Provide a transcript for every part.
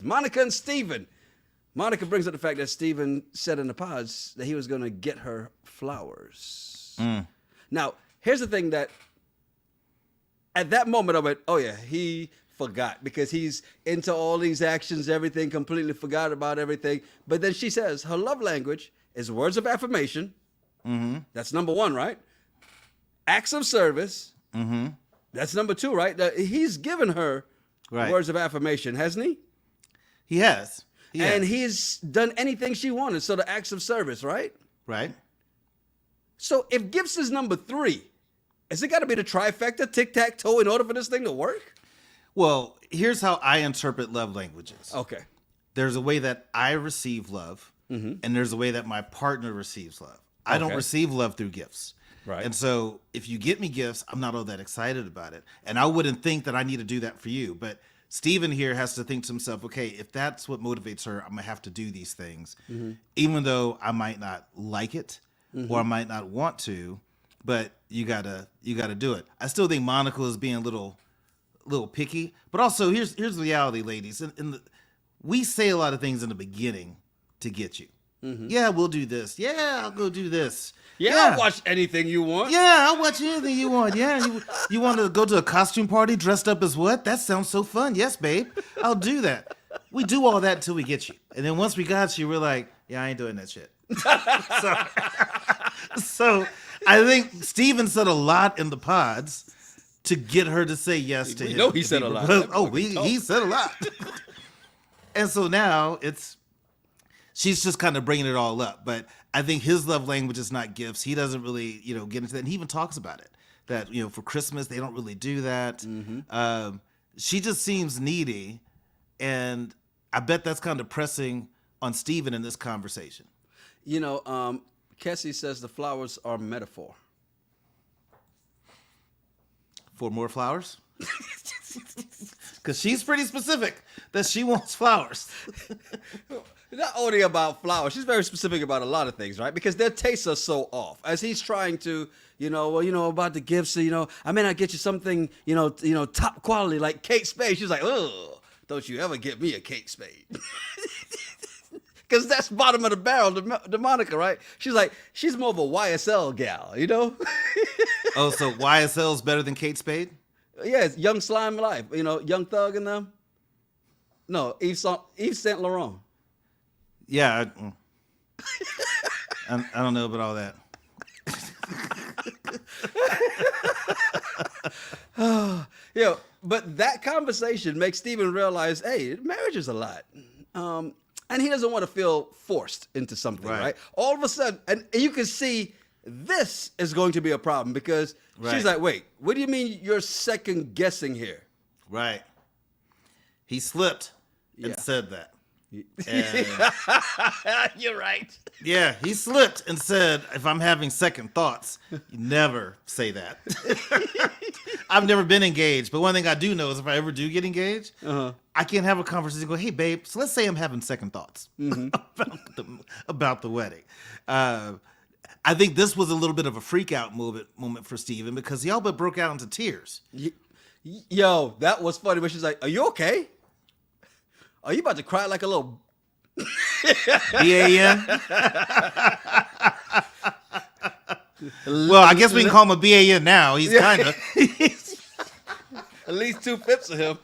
Monica and Steven. Monica brings up the fact that Steven said in the pods that he was going to get her flowers. Now, here's the thing that at that moment I went, oh yeah, he forgot because he's into all these actions, everything, completely forgot about everything. But then she says her love language is words of affirmation. Mm-hmm. That's number one, right? Acts of service. Mm-hmm. That's number two, right? He's given her words of affirmation, hasn't he? He has. And he's done anything she wanted. So the acts of service, right? Right. So if gifts is number three, has it got to be the trifecta, tic-tac-toe, in order for this thing to work? Well, here's how I interpret love languages. Okay. There's a way that I receive love, and there's a way that my partner receives love. I don't receive love through gifts. Right. And so if you get me gifts, I'm not all that excited about it. And I wouldn't think that I need to do that for you. But Steven here has to think to himself, okay, if that's what motivates her, I'm going to have to do these things, even though I might not like it or I might not want to, but you gotta do it. I still think Monica is being a little picky, but also here's the reality, ladies. We say a lot of things in the beginning to get you. Yeah, we'll do this. Yeah, I'll go do this. Yeah, I'll watch anything you want. Yeah, I'll watch anything you want. Yeah, you want to go to a costume party dressed up as what? That sounds so fun. Yes, babe, I'll do that. We do all that until we get you. And then once we got you, we're like, yeah, I ain't doing that shit. So I think Steven said a lot in the pods to get her to say yes to him. No, he said a lot. He said a lot. And so now she's just kind of bringing it all up. But I think his love language is not gifts. He doesn't really, get into that. And he even talks about it, that, for Christmas, they don't really do that. She just seems needy. And I bet that's kind of pressing on Steven in this conversation. Kessie says the flowers are metaphor. For more flowers? Because she's pretty specific that she wants flowers. Not only about flowers, she's very specific about a lot of things, right? Because their tastes are so off. As he's trying to, about the gifts, I may not get you something, top quality like Kate Spade. She's like, oh, don't you ever get me a Kate Spade. Because that's bottom of the barrel to Monica, right? She's like, she's more of a YSL gal, Oh, so YSL's better than Kate Spade? Yeah, it's Young Slime Life. Young Thug and them. No, Yves Saint Laurent. Yeah, I don't know about all that. But that conversation makes Steven realize, hey, marriage is a lot. And he doesn't want to feel forced into something, right? All of a sudden, and you can see this is going to be a problem because she's like, wait, what do you mean you're second guessing here? Right. He slipped and said that. And you're right. Yeah, he slipped and said, if I'm having second thoughts, you never say that. I've never been engaged, but one thing I do know is if I ever do get engaged, I can't have a conversation and go, hey, babe, so let's say I'm having second thoughts about the wedding. I think this was a little bit of a freak out moment for Steven because he all but broke out into tears. Yo, that was funny. But she's like, are you okay? Are you about to cry like a little BAN? Well, I guess we can call him a BAN now. He's kind of. At least 2/5 of him.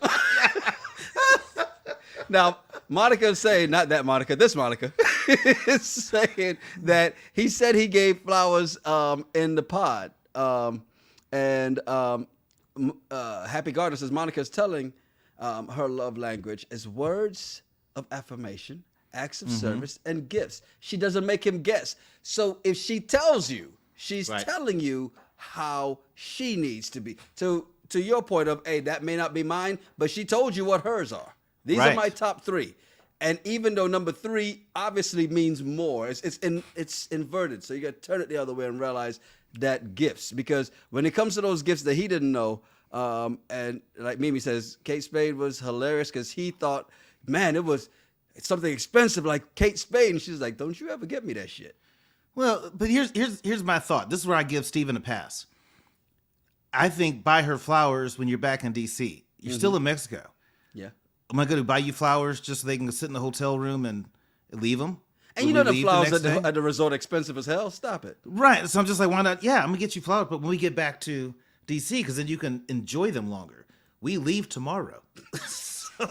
Now, Monica's saying, not that Monica, this Monica, is saying that he said he gave flowers in the pod. Happy Gardner says Monica's telling her love language is words of affirmation, acts of service, and gifts. She doesn't make him guess. So if she tells you, she's telling you how she needs to be. To your point of, hey, that may not be mine, but she told you what hers are. These are my top three. And even though number three obviously means more, it's inverted. So you got to turn it the other way and realize that gifts. Because when it comes to those gifts that he didn't know, and like Mimi says, Kate Spade was hilarious because he thought, man, it's something expensive like Kate Spade. And she's like, don't you ever get me that shit. Well, but here's my thought. This is where I give Steven a pass. I think buy her flowers when you're back in D.C. You're still in Mexico. Yeah. Am I going to buy you flowers just so they can sit in the hotel room and leave them? And you know the flowers at the resort expensive as hell. Stop it. Right. So I'm just like, why not? Yeah, I'm going to get you flowers, but when we get back to DC, because then you can enjoy them longer. We leave tomorrow. So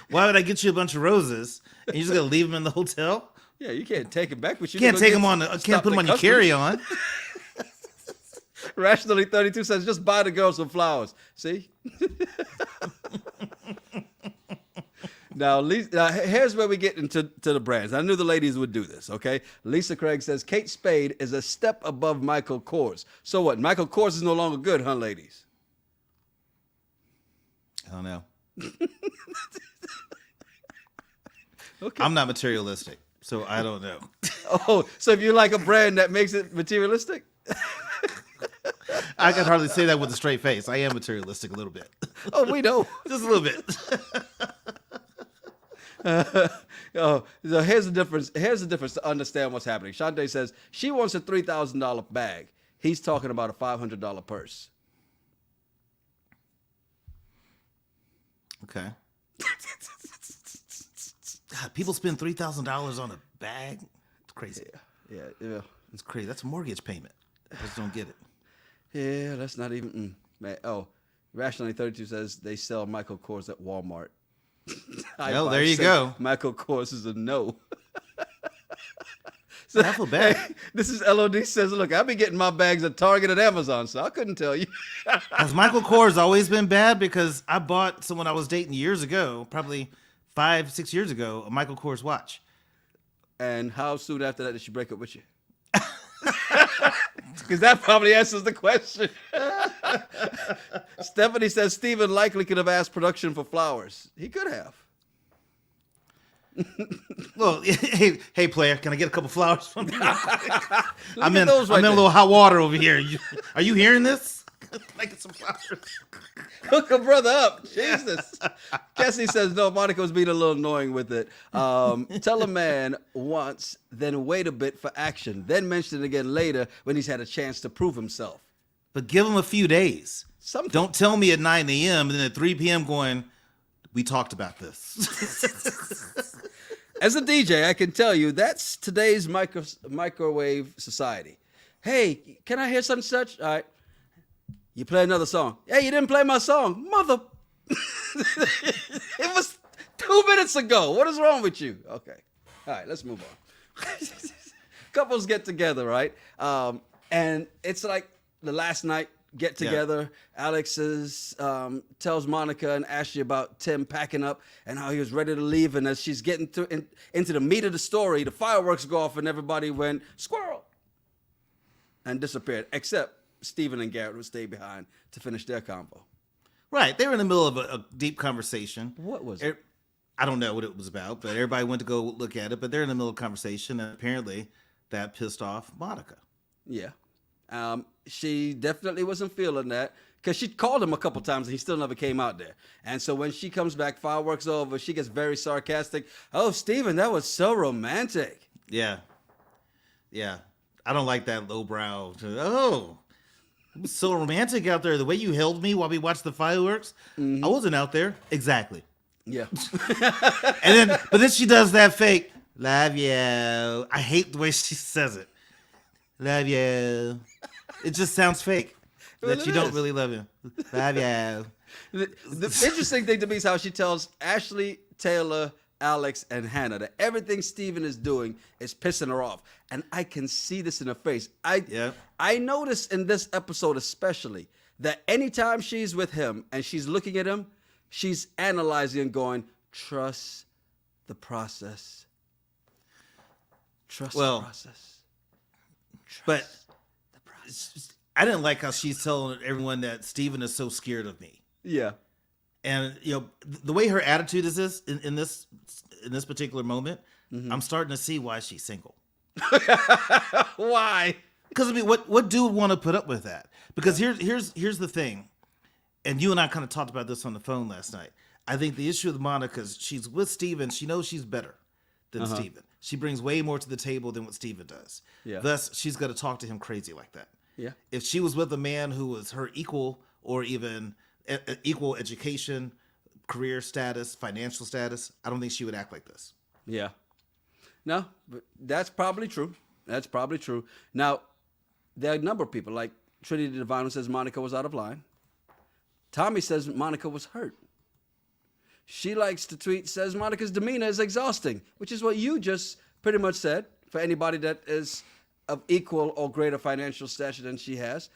why would I get you a bunch of roses and you're just going to leave them in the hotel? Yeah, you can't take them back, but you can't take them on. Can't put them on your carry-on. Rationally 32 says, just buy the girls some flowers. See? Now, here's where we get into the brands. I knew the ladies would do this, okay? Lisa Craig says, Kate Spade is a step above Michael Kors. So what? Michael Kors is no longer good, huh, ladies? I don't know. Okay. I'm not materialistic, so I don't know. Oh, so if you like a brand that makes it materialistic? I can hardly say that with a straight face. I am materialistic a little bit. Oh, we know. Just a little bit. So here's the difference. Here's the difference to understand what's happening. Shantae says she wants a $3,000 bag. He's talking about a $500 purse. Okay. God, people spend $3,000 on a bag. It's crazy. Yeah. It's crazy. That's a mortgage payment. I just don't get it. Yeah, that's not even. Man. Oh, Rationally 32 says they sell Michael Kors at Walmart. Well, there you go. Michael Kors is a no. So, I feel bad. Hey, this is LOD says, look, I've been getting my bags at Target and Amazon, so I couldn't tell you. Has Michael Kors always been bad? Because I bought someone I was dating years ago, probably 5-6 years ago, a Michael Kors watch. And how soon after that did she break up with you? Because that probably answers the question. Stephanie says Steven likely could have asked production for flowers. He could have. Well, hey, player, can I get a couple flowers from you? I'm in a little hot water over here. Are you hearing this? Can I get some flowers? Hook a brother up. Jesus. Cassie says, no, Monica was being a little annoying with it. Tell a man once, then wait a bit for action. Then mention it again later when he's had a chance to prove himself. But give him a few days. Don't tell me at 9 a.m. and then at 3 p.m. going, we talked about this. As a DJ, I can tell you that's today's microwave society. Hey, can I hear such and such? All right. You play another song. Hey, you didn't play my song. Mother. It was 2 minutes ago. What is wrong with you? Okay. All right, let's move on. Couples get together, right? And it's like the last night get together. Yeah. Alex tells Monica and Ashley about Tim packing up and how he was ready to leave. And as she's getting into the meat of the story, the fireworks go off and everybody went, squirrel, and disappeared, except Stephen and Garrett would stay behind to finish their convo. Right. They were in the middle of a deep conversation. What was it? I don't know what it was about, but everybody went to go look at it. But they're in the middle of a conversation, and apparently that pissed off Monica. Yeah. She definitely wasn't feeling that because she called him a couple times and he still never came out there. And so when she comes back, fireworks over, she gets very sarcastic. Oh, Stephen, that was so romantic. Yeah. Yeah. I don't like that lowbrow. Oh, it was so romantic out there. The way you held me while we watched the fireworks. Mm-hmm. I wasn't out there. Exactly. Yeah. But then she does that fake, love you. I hate the way she says it. Love you. It just sounds fake. Well, that you don't really love him. Love you. The interesting thing to me is how she tells Ashley, Taylor, Alex, and Hannah that everything Steven is doing is pissing her off. And I can see this in her face. I notice in this episode especially that anytime she's with him and she's looking at him, she's analyzing and going, trust the process. Trust the process. But I didn't like how she's telling everyone that Steven is so scared of me. Yeah. And the way her attitude is in this particular moment, mm-hmm. I'm starting to see why she's single. Why? Because I mean, what dude want to put up with that? Because here's the thing, and you and I kind of talked about this on the phone last night. I think the issue with Monica is she's with Steven. She knows she's better than Steven. She brings way more to the table than what Steven does. Yeah. Thus, she's going to talk to him crazy like that. Yeah. If she was with a man who was her equal or even equal education, career status, financial status, I don't think she would act like this. Yeah. No, but that's probably true. That's probably true. Now, there are a number of people, like Trinity Divine says Monica was out of line. Tommy says Monica was hurt. She likes to tweet, says Monica's demeanor is exhausting, which is what you just pretty much said for anybody that is of equal or greater financial stature than she has.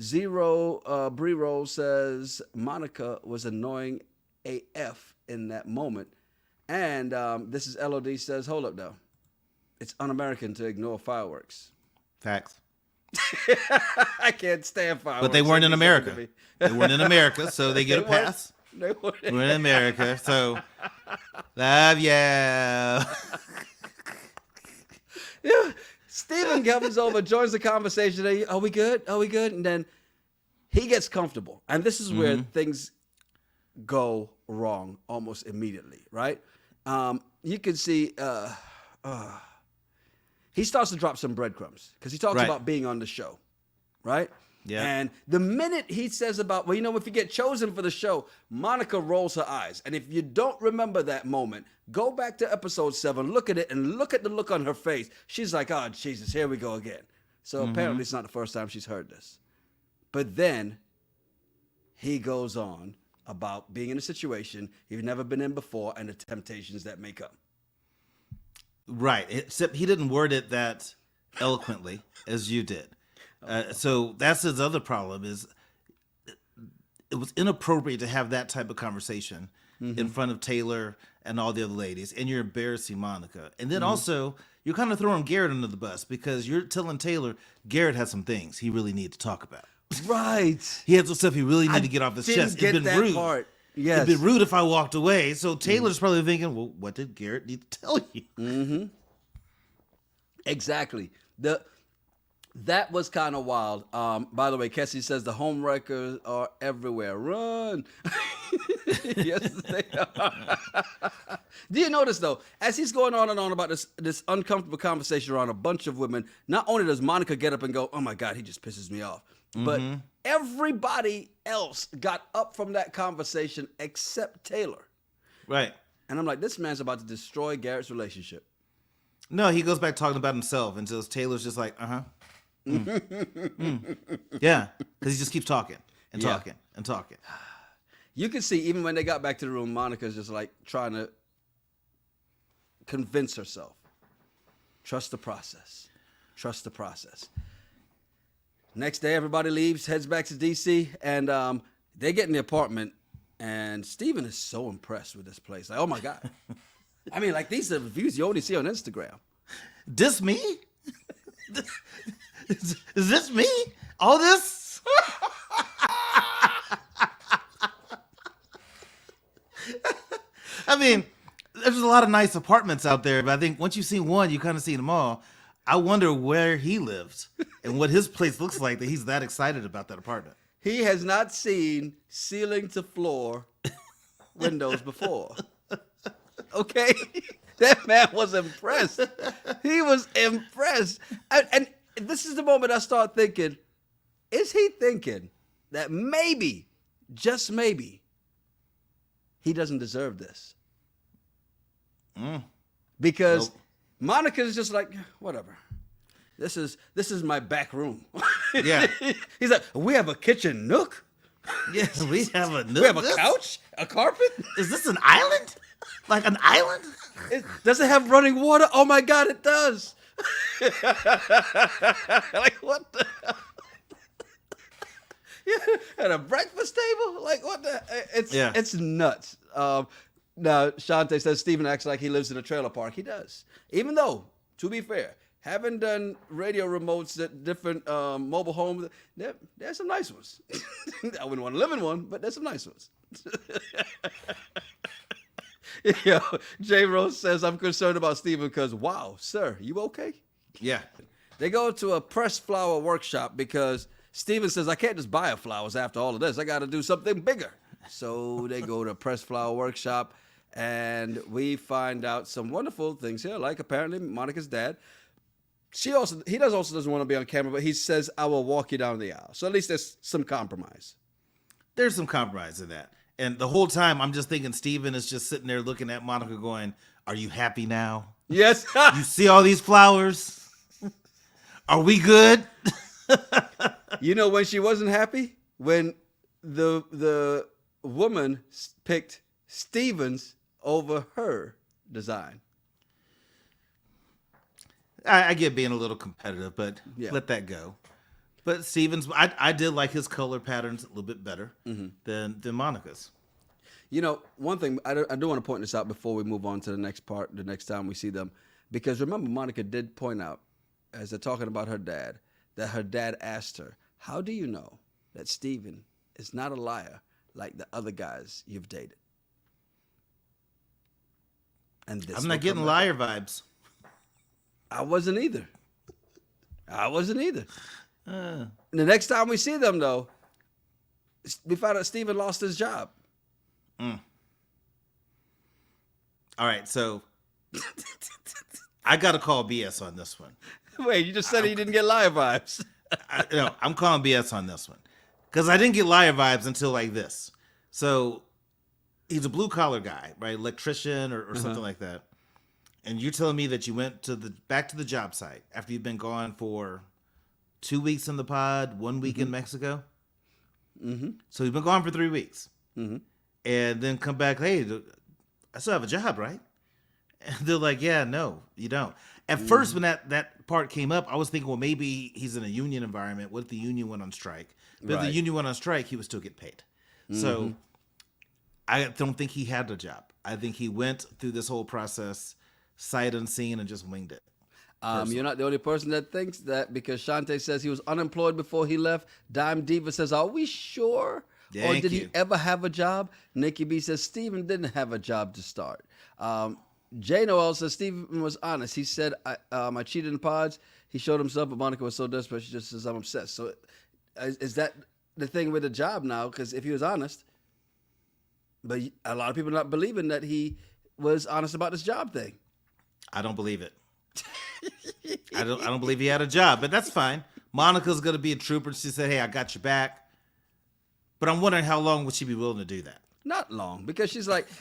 Zero Bree Roll says Monica was annoying AF in that moment. And this is LOD says, hold up, though. It's un-American to ignore fireworks. Facts. I can't stand fireworks. But they weren't in America. They weren't in America, so they get a pass. We're in America, so love you. Yeah. Steven comes over, joins the conversation. Are we good? Are we good? And then he gets comfortable. And this is where things go wrong almost immediately, right? You can see he starts to drop some breadcrumbs because he talks about being on the show, right? Yeah. And the minute he says about, well, if you get chosen for the show, Monica rolls her eyes. And if you don't remember that moment, go back to episode 7, look at it, and look at the look on her face. She's like, oh, Jesus, here we go again. So apparently it's not the first time she's heard this. But then he goes on about being in a situation you've never been in before and the temptations that may come. Right. Except he didn't word it that eloquently as you did. So that's his other problem is it was inappropriate to have that type of conversation in front of Taylor and all the other ladies, and you're embarrassing Monica. And then also, you're kind of throwing Garrett under the bus because you're telling Taylor Garrett has some things he really needs to talk about. Right. He had some stuff he really needed to get off his chest. It's been rude. Part. Yes. It'd been rude if I walked away. So Taylor's probably thinking, well, what did Garrett need to tell you? Mm-hmm. Exactly. That was kind of wild. By the way, Kessie says the Homewreckers are everywhere. Run. Yes, they are. Do you notice, though, as he's going on and on about this uncomfortable conversation around a bunch of women, not only does Monica get up and go, oh, my God, he just pisses me off, but everybody else got up from that conversation except Taylor. Right. And I'm like, this man's about to destroy Garrett's relationship. No, he goes back talking about himself until Taylor's just like, Yeah, because he just keeps talking and talking and talking. You can see even when they got back to the room, Monica's just like trying to convince herself. Trust the process. Trust the process. Next day, everybody leaves, heads back to D.C., and they get in the apartment, and Steven is so impressed with this place. Like, oh, my God. I mean, like, these are the views you only see on Instagram. This me? Is this me? All this? I mean, there's a lot of nice apartments out there, but I think once you've seen one, you kind of seen them all. I wonder where he lives and what his place looks like that he's that excited about that apartment. He has not seen ceiling to floor windows before. Okay? That man was impressed. He was impressed. And this is the moment I start thinking, is he thinking that maybe, just maybe, he doesn't deserve this? Because Monica's just like, whatever. This is my back room. Yeah. He's like, we have a kitchen nook? Yes, we have a nook. We have a couch? A carpet? Is this an island? Like an island? Does it have running water? Oh my God, it does. Like, what the hell? Yeah, at a breakfast table? Like, what the? It's nuts. Now, Shante says Steven acts like he lives in a trailer park. He does. Even though, to be fair, having done radio remotes at different mobile homes, there's some nice ones. I wouldn't want to live in one, but there's some nice ones. Yo, J. Rose says, I'm concerned about Steven because, wow, sir, you okay? Yeah. They go to a pressed flower workshop because Steven says, I can't just buy flowers after all of this. I got to do something bigger. So they go to a pressed flower workshop, and we find out some wonderful things here, like apparently Monica's dad. He also doesn't want to be on camera, but he says, I will walk you down the aisle. So at least there's some compromise. There's some compromise in that. And the whole time, I'm just thinking Steven is just sitting there looking at Monica going, are you happy now? Yes. You see all these flowers? Are we good? You know when she wasn't happy? When the woman picked Steven's over her design. I get being a little competitive, but Yeah. let that go. But Steven's, I did like his color patterns a little bit better than Monica's. You know, one thing, I do want to point this out before we move on to the next part, the next time we see them. Because remember, Monica did point out, as they're talking about her dad, that her dad asked her, how do you know that Steven is not a liar like the other guys you've dated? And this I'm not getting liar vibes. I wasn't either. The next time we see them, though, we found out Steven lost his job. All right, so I got to call BS on this one. Wait, you just said you didn't get liar vibes. No, I'm calling BS on this one. Because I didn't get liar vibes until like this. So he's a blue collar guy, right? Electrician or something like that. And you're telling me that you went back to the job site after you've been gone for 2 weeks in the pod, 1 week in Mexico? Mm-hmm. So you've been gone for 3 weeks. Mm-hmm. And then come back, hey, I still have a job, right? And they're like, yeah, no, you don't. At first, when that part came up, I was thinking, well, maybe he's in a union environment. What if the union went on strike? But if the union went on strike, he would still get paid. So I don't think he had a job. I think he went through this whole process sight unseen and just winged it. You're not the only person that thinks that, because Shante says he was unemployed before he left. Dime Diva says, are we sure? Or did he ever have a job? Nikki B says Steven didn't have a job to start. Jay Noel says Steven was honest. He said, I cheated in pods. He showed himself, but Monica was so desperate, she just says, I'm obsessed. So is that the thing with the job now? Because if he was honest, but a lot of people are not believing that he was honest about this job thing. I don't believe it. I don't believe he had a job, but that's fine. Monica's going to be a trooper. She said, hey, I got your back. But I'm wondering how long would she be willing to do that? Not long, because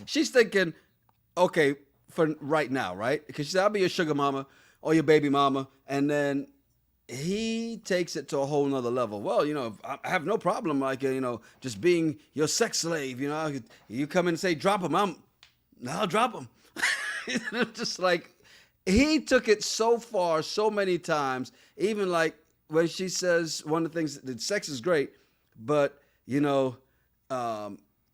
she's thinking, okay, for right now, right? Because she said, I'll be your sugar mama or your baby mama. And then he takes it to a whole nother level. Well, I have no problem, just being your sex slave. You come in and say, drop him. I'll drop him. Just like, he took it so far, so many times, even like when she says one of the things, that sex is great, but the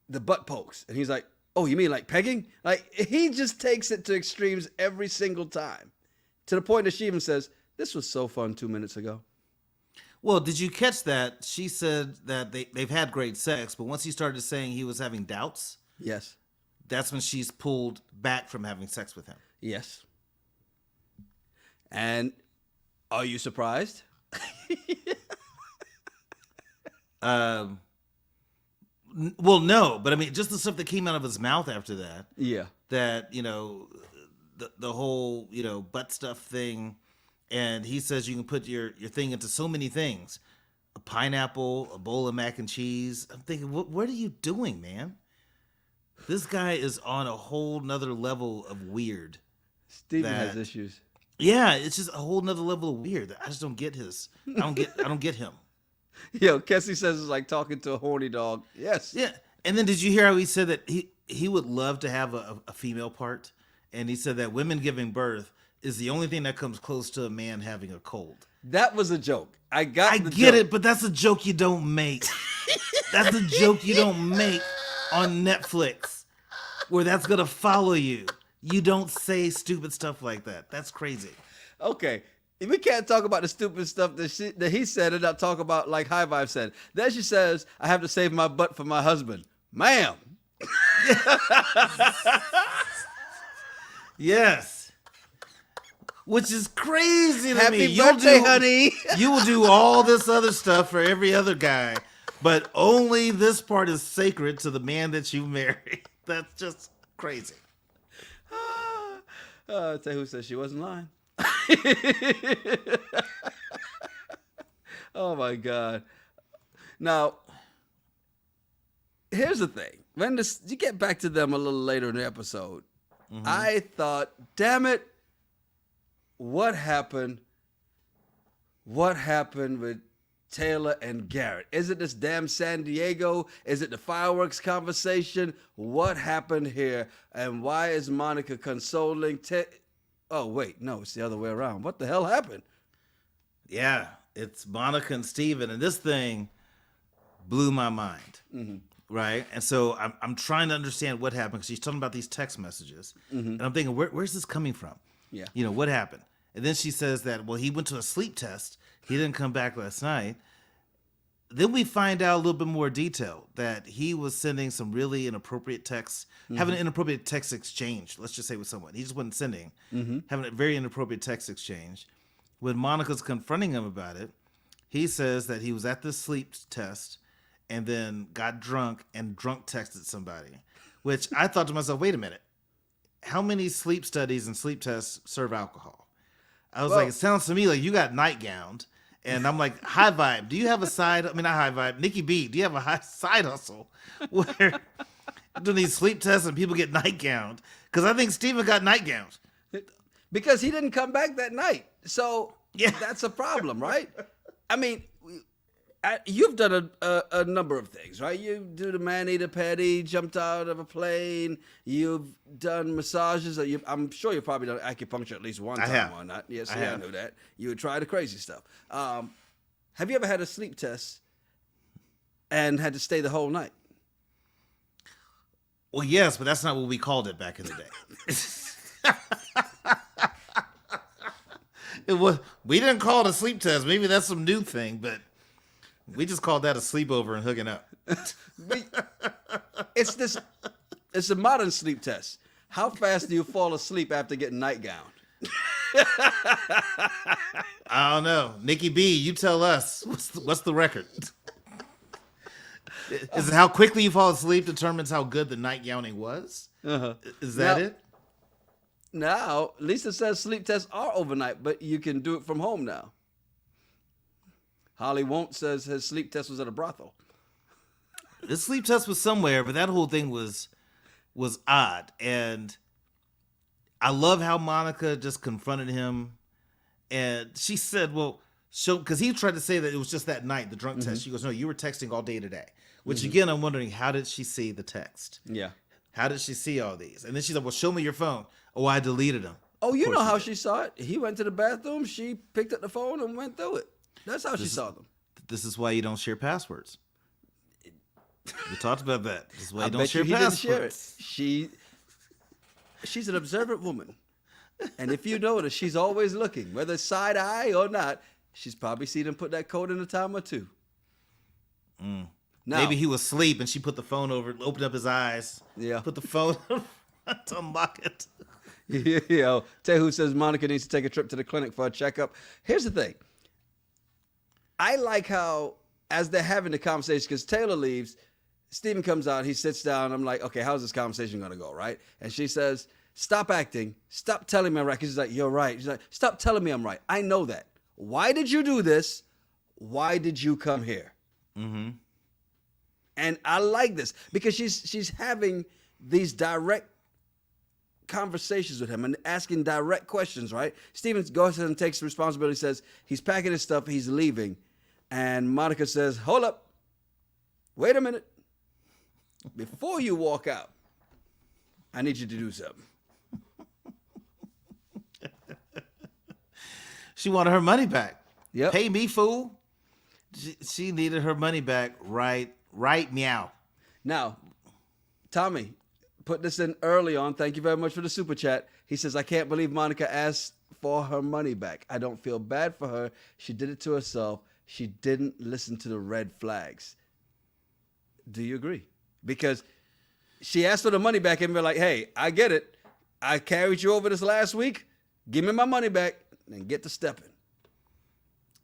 butt pokes. And he's like, oh, you mean like pegging? Like, he just takes it to extremes every single time, to the point that she even says, this was so fun 2 minutes ago. Well, did you catch that? She said that they've had great sex, but once he started saying he was having doubts, yes, that's when she's pulled back from having sex with him. Yes. And are you surprised? Well, no, but I mean, just the stuff that came out of his mouth after that. Yeah. That, the whole, butt stuff thing. And he says you can put your thing into so many things. A pineapple, a bowl of mac and cheese. I'm thinking, what are you doing, man? This guy is on a whole nother level of weird. Steven has issues. Yeah, it's just a whole nother level of weird. I just don't get I don't get him. Yo, Kessie says it's like talking to a horny dog. Yes. Yeah. And then did you hear how he said that he would love to have a female part? And he said that women giving birth is the only thing that comes close to a man having a cold. That was a joke. I get it, but that's a joke you don't make. That's a joke you don't make on Netflix, where that's going to follow you. You don't say stupid stuff like that. That's crazy. Okay. We can't talk about the stupid stuff that he said and not talk about like High Vibe said. Then she says, I have to save my butt for my husband. Ma'am. Yes. Which is crazy to me. Happy birthday, honey. You will do all this other stuff for every other guy, but only this part is sacred to the man that you marry. That's just crazy. I'll tell you who said she wasn't lying. Oh my God. Now, here's the thing. When you get back to them a little later in the episode, I thought, damn it, what happened? What happened with Taylor and Garrett? Is it this damn San Diego? Is it the fireworks conversation? What happened here? And why is Monica consoling Oh, wait, no, it's the other way around. What the hell happened? Yeah, it's Monica and Steven, and this thing blew my mind, right? And so I'm trying to understand what happened, because she's talking about these text messages, and I'm thinking, where's this coming from? Yeah. You know, what happened? And then she says that, well, he went to a sleep test. He didn't come back last night. Then we find out a little bit more detail that he was sending some really inappropriate texts, having an inappropriate text exchange, let's just say, with someone. He just wasn't sending, having a very inappropriate text exchange. When Monica's confronting him about it, he says that he was at the sleep test and then got drunk and drunk texted somebody, which I thought to myself, wait a minute, how many sleep studies and sleep tests serve alcohol? I was like, it sounds to me like you got nightgowned. And I'm like, High Vibe, do you have a side? I mean, not High Vibe, Nikki B, do you have a side hustle where doing these sleep tests and people get nightgowned? Because I think Steven got nightgowned. Because he didn't come back that night. So Yeah. that's a problem, right? I mean, you've done a number of things, right? You do the man-eater petty, jumped out of a plane. You've done massages. I'm sure you've probably done acupuncture at least one time or not. Yes, I knew that. You would try the crazy stuff. Have you ever had a sleep test and had to stay the whole night? Well, yes, but that's not what we called it back in the day. We didn't call it a sleep test. Maybe that's some new thing, but we just called that a sleepover and hooking up. It's a modern sleep test. How fast do you fall asleep after getting nightgowned? I don't know. Nikki B, you tell us. What's the record? Is it how quickly you fall asleep determines how good the nightgowning was? Is that it? Now, Lisa says sleep tests are overnight, but you can do it from home now. Holly Won't says his sleep test was at a brothel. The sleep test was somewhere, but that whole thing was odd. And I love how Monica just confronted him. And she said, well, because he tried to say that it was just that night, the drunk test. She goes, no, you were texting all day today. Which, again, I'm wondering, how did she see the text? Yeah. How did she see all these? And then she said, well, show me your phone. Oh, I deleted them. Oh, you know how she saw it. He went to the bathroom. She picked up the phone and went through it. That's how she saw them. This is why you don't share passwords. We talked about that. This is why you don't bet share you he passwords. didn't share it. She's an observant woman. And if you notice, she's always looking. Whether it's side eye or not, she's probably seen him put that code in a time or two. Now, Maybe he was asleep and she put the phone over, opened up his eyes. Yeah. Put the phone to unlock it. Tehu says Monica needs to take a trip to the clinic for a checkup. Here's the thing. I like how, as they're having the conversation, because Taylor leaves, Steven comes out, he sits down. I'm like, okay, how's this conversation going to go, right? And she says, stop acting. Stop telling me I'm right. Because she's like, you're right. She's like, stop telling me I'm right. I know that. Why did you do this? Why did you come here? Mm-hmm. And I like this because she's having these direct conversations with him and asking direct questions, right? Steven goes ahead and takes responsibility, says he's packing his stuff, he's leaving. And Monica says, hold up. Wait a minute. Before you walk out, I need you to do something. She wanted her money back. Yep. Pay me, fool. She needed her money back right meow. Now, Tommy put this in early on. Thank you very much for the super chat. He says, I can't believe Monica asked for her money back. I don't feel bad for her. She did it to herself. She didn't listen to the red flags. Do you agree? Because she asked for the money back and we're like, hey, I get it. I carried you over this last week. Give me my money back and get to stepping.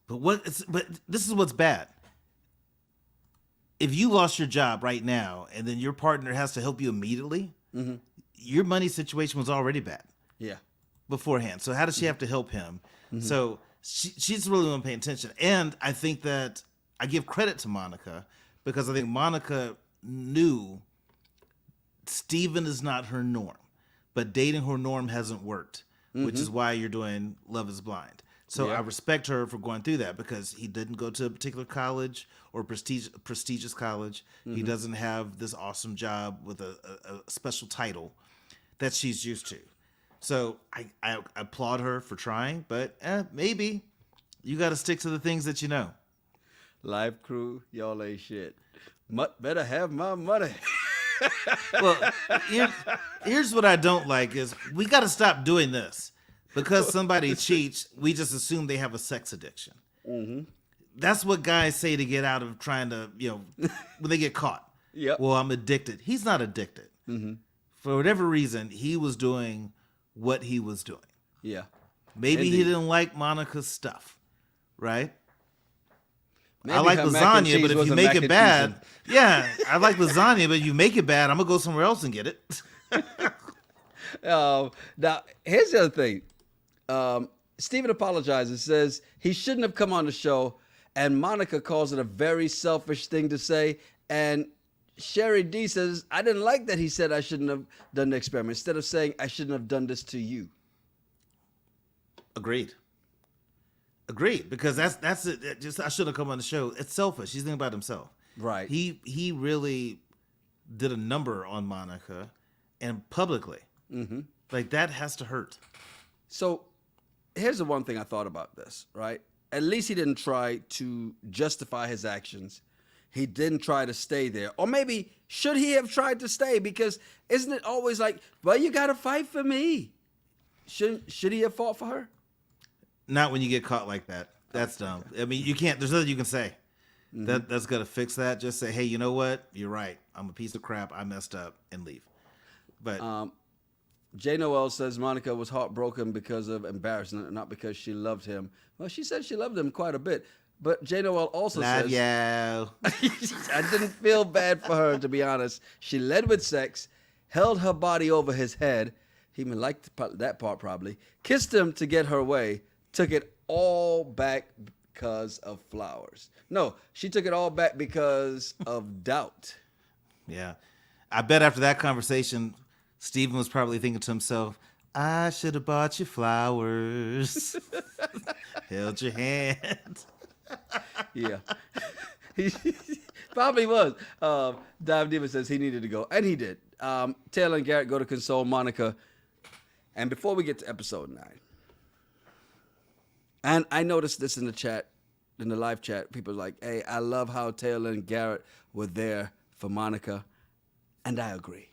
But this is what's bad. If you lost your job right now and then your partner has to help you immediately, your money situation was already bad. Yeah. Beforehand. So how does she have to help him? So she's really not paying attention. And I think that I give credit to Monica because I think Monica knew Steven is not her norm, but dating her norm hasn't worked, which is why you're doing Love is Blind. So I respect her for going through that because he didn't go to a particular college or prestigious college. He doesn't have this awesome job with a special title that she's used to. So I applaud her for trying, but maybe you got to stick to the things that you know. Live crew, y'all ain't shit. Better have my money. Well, here's what I don't like is we got to stop doing this. Because somebody cheats, we just assume they have a sex addiction. That's what guys say to get out of trying to, when they get caught. Yep. Well, I'm addicted. He's not addicted. For whatever reason, he was doing what he was doing. Yeah. Maybe Indeed. he didn't like Monica's stuff, right? Maybe I like her mac and lasagna, cheese but if was you a make mac it and bad, cheese. yeah, I like lasagna, but if you make it bad, I'm going to go somewhere else and get it. Now, here's the other thing. Steven apologizes, says he shouldn't have come on the show, and Monica calls it a very selfish thing to say. And Sherry D says, I didn't like that he said I shouldn't have done the experiment, instead of saying I shouldn't have done this to you. Agreed, because that's it. Just I should have come on the show. It's selfish. He's thinking about himself. Right. He really did a number on Monica, and publicly. Like that has to hurt. So here's the one thing I thought about this, right? At least he didn't try to justify his actions. He didn't try to stay there. Or maybe should he have tried to stay? Because isn't it always like, well, you got to fight for me. Should he have fought for her? Not when you get caught like that. That's dumb. I mean, you can't. There's nothing you can say. That's gonna fix that. Just say, hey, you know what? You're right. I'm a piece of crap. I messed up, and leave. But J. Noel says Monica was heartbroken because of embarrassment, not because she loved him. Well, she said she loved him quite a bit. But J. Noel also love says, you. I didn't feel bad for her, to be honest. She led with sex, held her body over his head. He even liked that part probably. Kissed him to get her way. Took it all back because of flowers. No, she took it all back because of doubt. Yeah. I bet after that conversation, Steven was probably thinking to himself, I should have bought you flowers. Held your hand. Yeah. He probably was. Dive Diva says he needed to go. And he did. Taylor and Garrett go to console Monica. And before we get to episode 9, and I noticed this in the chat, in the live chat, people are like, hey, I love how Taylor and Garrett were there for Monica. And I agree.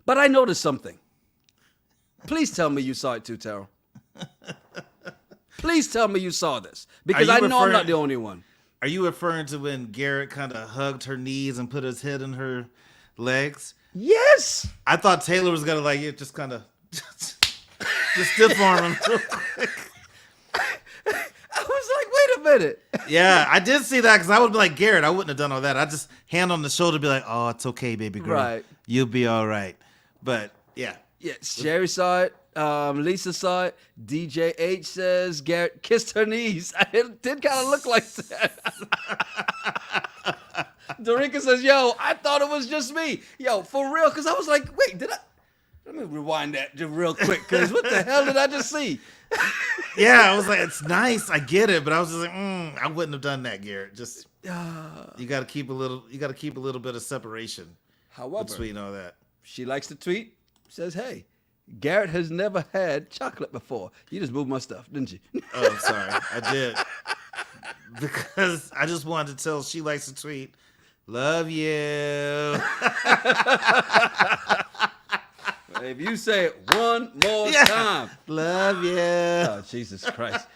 But I noticed something. Please tell me you saw it too, Terrell. Please tell me you saw this. Because I know I'm not the only one. Are you referring to when Garrett kind of hugged her knees and put his head in her legs? Yes. I thought Taylor was going to like it, just kind of just stiff arm him real quick. I was like, wait a minute. Yeah, I did see that because I would be like, Garrett, I wouldn't have done all that. I just hand on the shoulder, be like, oh, it's okay, baby girl. Right. You'll be all right. But yeah. Yeah, Sherry saw it. Lisa saw it. DJ H says Garrett kissed her knees. It did kind of look like that. Dorica says, yo, I thought it was just me. Yo, for real, because I was like, wait, did I? Let me rewind that just real quick, because what the hell did I just see? Yeah, I was like, it's nice, I get it, but I was just like, I wouldn't have done that, Garrett. Just you got to keep a little bit of separation. However, between all that, she likes to tweet. Says, hey, Garrett has never had chocolate before. You just moved my stuff, didn't you? Oh, I'm sorry, I did, because I just wanted to tell she likes to tweet, love you. If you say it one more time. Love you. Oh, Jesus Christ.